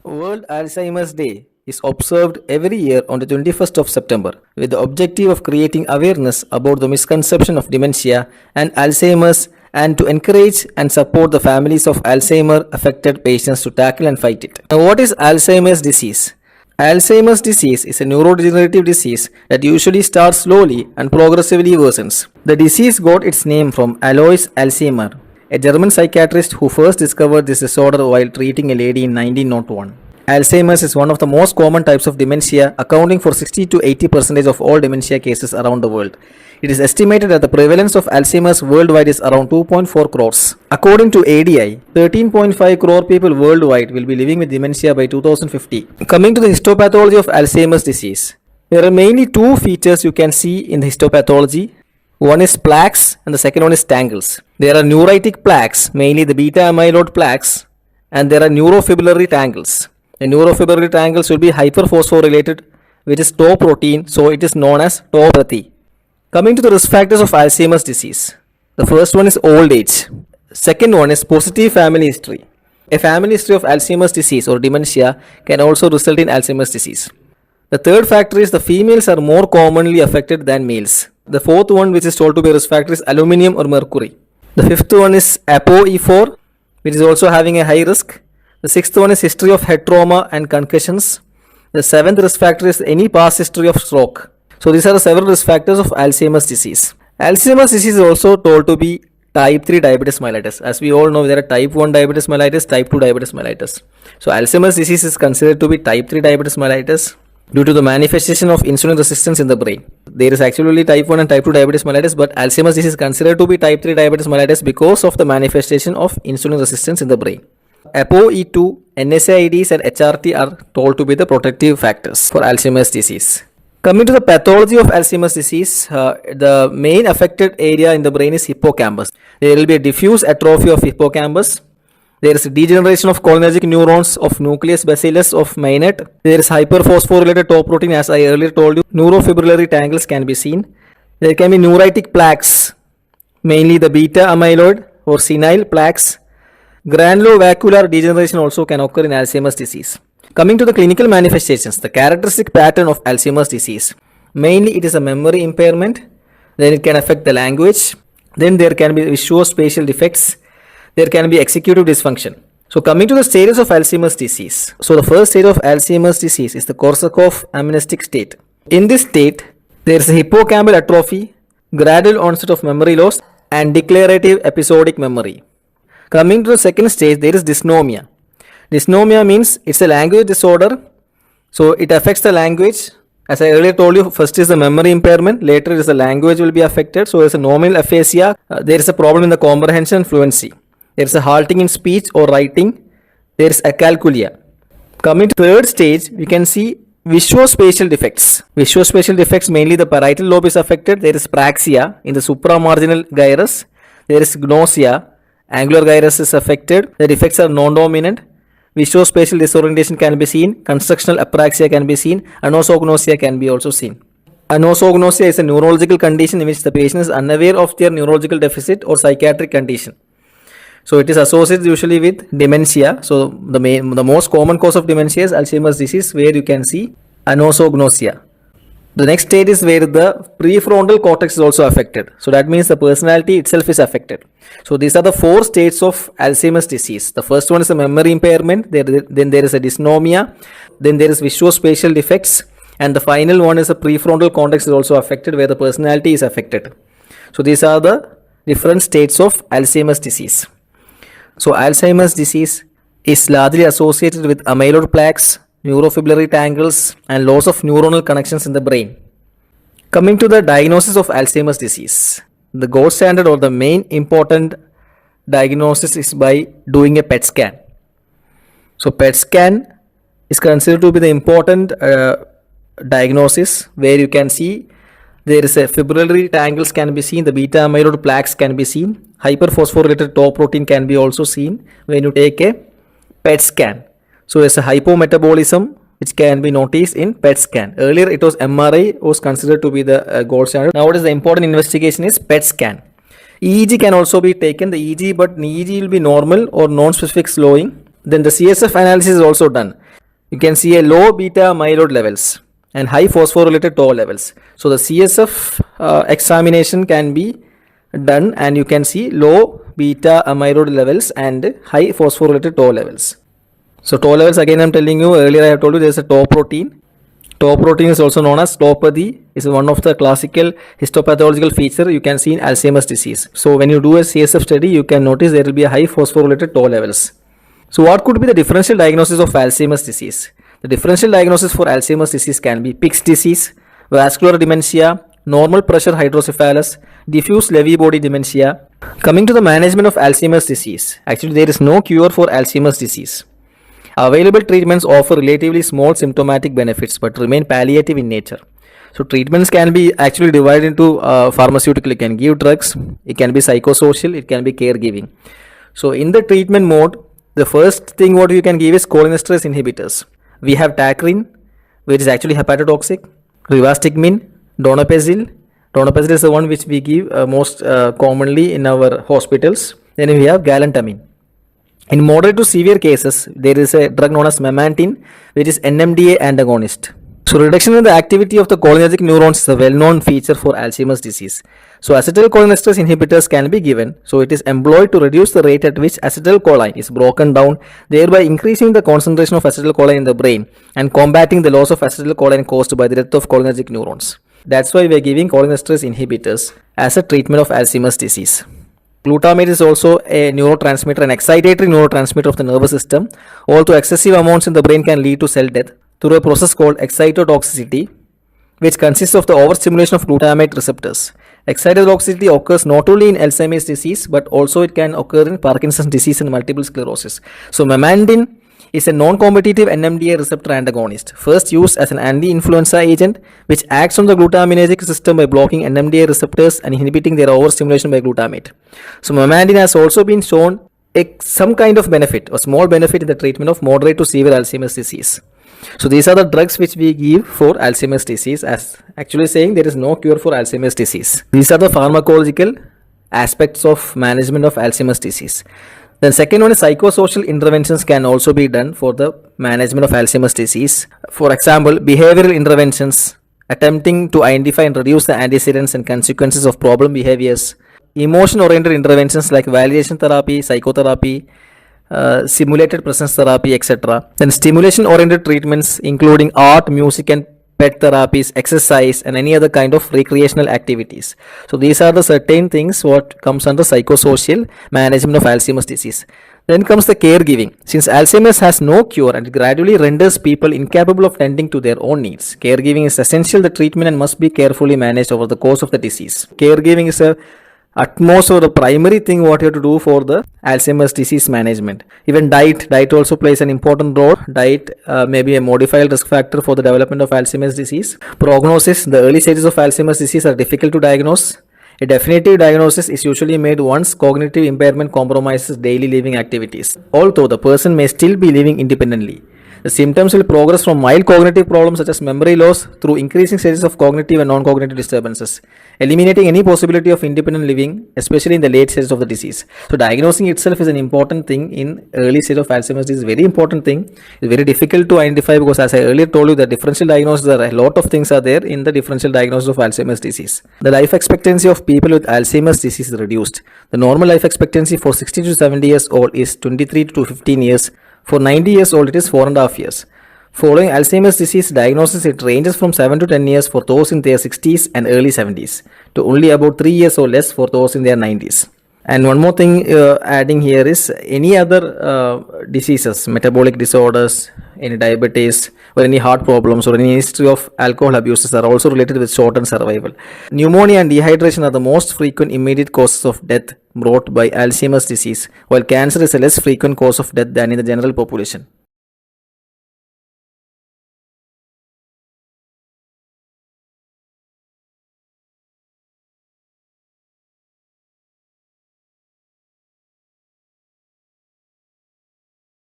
World Alzheimer's Day is observed every year on the 21st of September with the objective of creating awareness about the misconception of dementia and Alzheimer's and to encourage and support the families of Alzheimer affected patients to tackle and fight it. Now, what is Alzheimer's disease? Alzheimer's disease is a neurodegenerative disease that usually starts slowly and progressively worsens. The disease got its name from Alois Alzheimer, a German psychiatrist who first discovered this disorder while treating a lady in 1901. Alzheimer's is one of the most common types of dementia, accounting for 60 to 80% of all dementia cases around the world. It is estimated that the prevalence of Alzheimer's worldwide is around 2.4 crores. According to ADI, 13.5 crore people worldwide will be living with dementia by 2050. Coming to the histopathology of Alzheimer's disease, there are mainly two features you can see in the histopathology. One is plaques and the second one is tangles. There are neuritic plaques, mainly the beta amyloid plaques, and there are neurofibrillary tangles. The neurofibrillary tangles will be hyperphosphorylated, which is tau protein, so it is known as tauopathy. Coming to the risk factors of Alzheimer's disease, the first one is old age. Second one is positive family history. A family history of Alzheimer's disease or dementia can also result in Alzheimer's disease. The third factor is the females are more commonly affected than males. The fourth one, which is told to be a risk factor, is aluminium or mercury. The fifth one is ApoE4, which is also having a high risk. The sixth one is history of head trauma and concussions. The seventh risk factor is any past history of stroke. So these are the several risk factors of Alzheimer's disease. Alzheimer's disease is also told to be type 3 diabetes mellitus. As we all know, there are type 1 diabetes mellitus, type 2 diabetes mellitus. So Alzheimer's disease is considered to be type 3 diabetes mellitus due to the manifestation of insulin resistance in the brain. There is actually type 1 and type 2 diabetes mellitus, but Alzheimer's disease is considered to be type 3 diabetes mellitus because of the manifestation of insulin resistance in the brain. ApoE2, NSAIDs and HRT are told to be the protective factors for Alzheimer's disease. Coming to the pathology of Alzheimer's disease, the main affected area in the brain is hippocampus. There will be a diffuse atrophy of hippocampus. There is a degeneration of cholinergic neurons of nucleus bacillus of Maynard. There is hyperphosphorylated tau protein, as I earlier told you. Neurofibrillary tangles can be seen. There can be neuritic plaques, mainly the beta amyloid or senile plaques. Granulovacular degeneration also can occur in Alzheimer's disease. Coming to the clinical manifestations, the characteristic pattern of Alzheimer's disease, mainly it is a memory impairment, then it can affect the language, then there can be visuospatial defects, there can be executive dysfunction. So coming to the stages of Alzheimer's disease. So the first stage of Alzheimer's disease is the Korsakoff amnestic state. In this state, there is a hippocampal atrophy, gradual onset of memory loss and declarative episodic memory. Coming to the second stage, there is dysnomia. Dysnomia means it's a language disorder, so it affects the language. As I earlier told you, first is the memory impairment, later is the language will be affected. So there's a nominal aphasia, there is a problem in the comprehension and fluency. There is a halting in speech or writing, there is acalculia. Coming to third stage, we can see visuospatial defects. Visuospatial defects, mainly the parietal lobe is affected. There is praxia in the supramarginal gyrus. There is gnosia, angular gyrus is affected. The defects are non-dominant. Visuospatial disorientation can be seen, constructional apraxia can be seen, anosognosia can be also seen. Anosognosia is a neurological condition in which the patient is unaware of their neurological deficit or psychiatric condition. So it is associated usually with dementia. So the most common cause of dementia is Alzheimer's disease, where you can see anosognosia. The next stage is where the prefrontal cortex is also affected. So that means the personality itself is affected. So these are the four states of Alzheimer's disease. The first one is a memory impairment, then there is a dysnomia, then there is visuospatial defects, and the final one is a prefrontal cortex is also affected, where the personality is affected. So these are the different states of Alzheimer's disease. So Alzheimer's disease is largely associated with amyloid plaques, neurofibrillary tangles and loss of neuronal connections in the brain. Coming to the diagnosis of Alzheimer's disease, the gold standard or the main important diagnosis is by doing a PET scan. So PET scan is considered to be the important diagnosis, where you can see there is a fibrillary tangles can be seen, the beta amyloid plaques can be seen, hyperphosphorylated tau protein can be also seen when you take a PET scan. So there's a hypometabolism which can be noticed in PET scan. Earlier it was MRI was considered to be the gold standard. Nowadays the important investigation is PET scan. EEG can also be taken, the EEG, but EEG will be normal or non-specific slowing. Then the CSF analysis is also done. you can see a low beta amyloid levels and high phosphorylated tau levels. So the CSF examination can be done and you can see low beta amyloid levels and high phosphorylated tau levels. So tau levels, again I'm telling you, earlier I have told you there is a tau protein. Tau protein is also known as tauopathy. Is one of the classical histopathological feature you can see in Alzheimer's disease. So when you do a CSF study, you can notice there will be a high phosphorylated tau levels. So what could be the differential diagnosis of Alzheimer's disease? The differential diagnosis for Alzheimer's disease can be Pick's disease, vascular dementia, normal pressure hydrocephalus, diffuse Lewy body dementia. Coming to the management of Alzheimer's disease, actually there is no cure for Alzheimer's disease. Available treatments offer relatively small symptomatic benefits but remain palliative in nature. So treatments can be actually divided into pharmaceutical. You can give drugs, it can be psychosocial, it can be caregiving. So in the treatment mode, the first thing what you can give is cholinesterase inhibitors. We have tacrine, which is actually hepatotoxic, rivastigmine, donepezil. Donepezil is the one which we give most commonly in our hospitals. Then we have galantamine. In moderate to severe cases, there is a drug known as memantine, which is NMDA antagonist. So reduction in the activity of the cholinergic neurons is a well-known feature for Alzheimer's disease. So acetylcholinesterase inhibitors can be given. So it is employed to reduce the rate at which acetylcholine is broken down, thereby increasing the concentration of acetylcholine in the brain and combating the loss of acetylcholine caused by the death of cholinergic neurons. That's why we are giving cholinesterase inhibitors as a treatment of Alzheimer's disease. Glutamate is also a neurotransmitter, an excitatory neurotransmitter of the nervous system. Although excessive amounts in the brain can lead to cell death through a process called excitotoxicity, which consists of the overstimulation of glutamate receptors. Excitotoxicity occurs not only in Alzheimer's disease, but also it can occur in Parkinson's disease and multiple sclerosis. So memantine is a non-competitive NMDA receptor antagonist, first used as an anti-influenza agent which acts on the glutaminergic system by blocking NMDA receptors and inhibiting their overstimulation by glutamate. So memantine has also been shown some kind of benefit, a small benefit in the treatment of moderate to severe Alzheimer's disease. So these are the drugs which we give for Alzheimer's disease, as actually saying there is no cure for Alzheimer's disease. These are the pharmacological aspects of management of Alzheimer's disease. Then second one is psychosocial interventions can also be done for the management of Alzheimer's disease. For example, behavioral interventions attempting to identify and reduce the antecedents and consequences of problem behaviors. Emotion-oriented interventions like validation therapy, psychotherapy, simulated presence therapy, etc. Then stimulation-oriented treatments including art, music and pet therapies, exercise and any other kind of recreational activities. So these are the certain things what comes under psychosocial management of Alzheimer's disease. Then comes the caregiving. Since Alzheimer's has no cure and it gradually renders people incapable of tending to their own needs, caregiving is essential. The treatment and must be carefully managed over the course of the disease. Caregiving is a utmost or the primary thing what you have to do for the Alzheimer's disease management. Even diet also plays an important role. Diet may be a modified risk factor for the development of Alzheimer's disease. Prognosis: the early stages of Alzheimer's disease are difficult to diagnose. A definitive diagnosis is usually made once cognitive impairment compromises daily living activities, although the person may still be living independently. The symptoms will progress from mild cognitive problems such as memory loss through increasing stages of cognitive and non-cognitive disturbances, eliminating any possibility of independent living, especially in the late stages of the disease. So diagnosing itself is an important thing in early stage of Alzheimer's disease. Very important thing. It's very difficult to identify because, as I earlier told you, the differential diagnosis, there are a lot of things are there in the differential diagnosis of Alzheimer's disease. The life expectancy of people with Alzheimer's disease is reduced. The normal life expectancy for 60 to 70 years old is 23 to 15 years. For 90 years old, it is 4.5 years. Following Alzheimer's disease diagnosis, it ranges from 7 to 10 years for those in their 60s and early 70s to only about 3 years or less for those in their 90s. And one more thing adding here is any other diseases, metabolic disorders, any diabetes or any heart problems or any history of alcohol abuses are also related with shortened survival. Pneumonia and dehydration are the most frequent immediate causes of death brought by Alzheimer's disease, while cancer is a less frequent cause of death than in the general population.